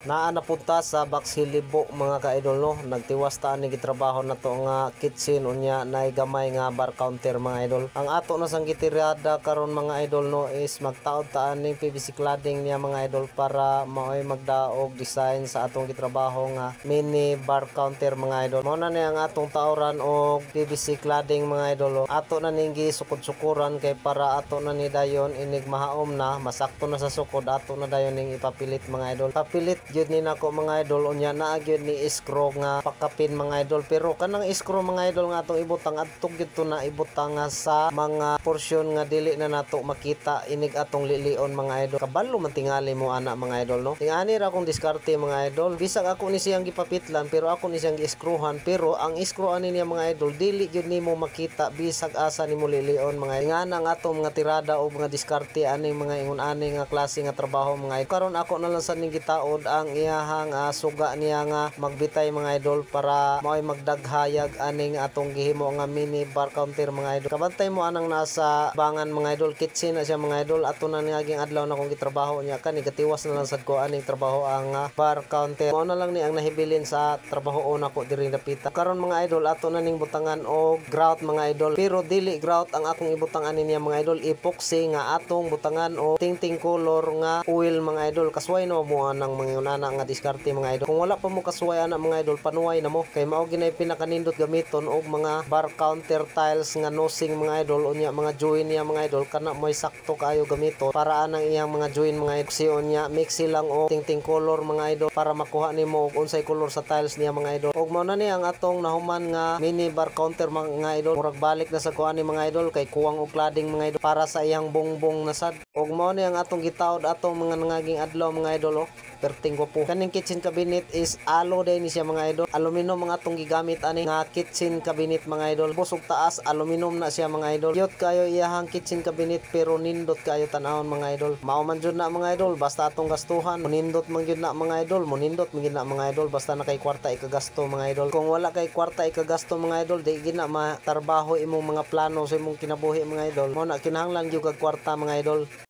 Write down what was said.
Naa napunta sa Baksilibo mga ka-idol no. Nagtiwas taan ni gitrabaho na to nga kitchen unya nay gamay nga bar counter mga idol. Ang ato na sang gitirada karon mga idol no is magtaod taan ning PVC cladding niya mga idol para maoy magdaog design sa atong gitrabaho nga mini bar counter mga idol. Mao na ni ang atong taoran og PVC cladding mga idol. Ato na ning gisukod-sukuran kay para ato na ni dayon inig mahaom na masakto na sa sukod ato na dayon ning ipapilit mga idol. Papilit gyud ni nako mga idol unya naa gyud ni iskro nga pakapin mga idol, pero kanang iskro mga idol nga atong ibutang adto gyud to na ibutang nga sa mga porsyon nga dili na nato makita inig atong lilion mga idol. Kabalo man tingali mo ana mga idol no. Tingani ra akong diskarte mga idol, bisag ako ni siyang gipapitlan pero ako ni siyang giiskruhan, pero ang iskro ani niya mga idol dili gyud nimo makita bisag asa nimo lilion mga idol. Nga ang atong mga tirada o mga diskarte ani mga ingon ani nga klase nga trabaho mga idol. Karon ako na lang sa ning gitaod ang iyahang suga niya nga magbitay mga idol para maoy magdaghayag aning atong gihimo nga mini bar counter mga idol. Kabantay mo anang nasa bangan mga idol, kitchen na siya mga idol. Ato na naging adlaw na kong gitrabaho niya kani gatiwas na lang sad ko aning trabaho ang bar counter. Mao na lang ni ang nahibilin sa trabaho na ko diri napita. Karon mga idol ato na ning butangan og grout mga idol, pero dili grout ang akong ibutang ani niya mga idol, epoxy nga atong butangan o tingting color nga oil mga idol. Kasway no mo anang mga unana nga diskarte mga idol. Kung wala pa mo kasuway ana mga idol, panuway na mo kay mao ginay pinakanindot gamiton og mga bar counter tiles nga nosing mga idol unya mga join niya mga idol kana moy sakto kaayo gamiton para anang iyang mga join mga idol. Si unya mix lang og tingting color mga idol para makuha nimo og unsay color sa tiles niya mga idol. Og mao na ni ang atong nahuman nga mini bar counter mga idol. Murag balik na sa kuan ni mga idol kay kuwang og cladding mga idol para sa iyang bongbong na sad. Og mao ni ang atong gitaod atong mga nangaging adlaw mga idol perting gwapo. Kaning kitchen cabinet is alo day ni siya mga idol. Aluminum mga atong gigamit ani nga kitchen cabinet mga idol. Busog taas aluminum na siya mga idol. Cute kayo iyahang kitchen cabinet pero nindot kayo tan-awon mga idol. Mao man jud na mga idol basta atong gastuhan. Munindot man gyud na mga idol, munindot man gyud na mga idol basta na kay kwarta ikagasto mga idol. Kung wala kay kwarta ikagasto mga idol, di gid na matarbaho imong mga plano sa imong kinabuhi mga idol. Mo na kinahanglan gyud kag kwarta mga idol.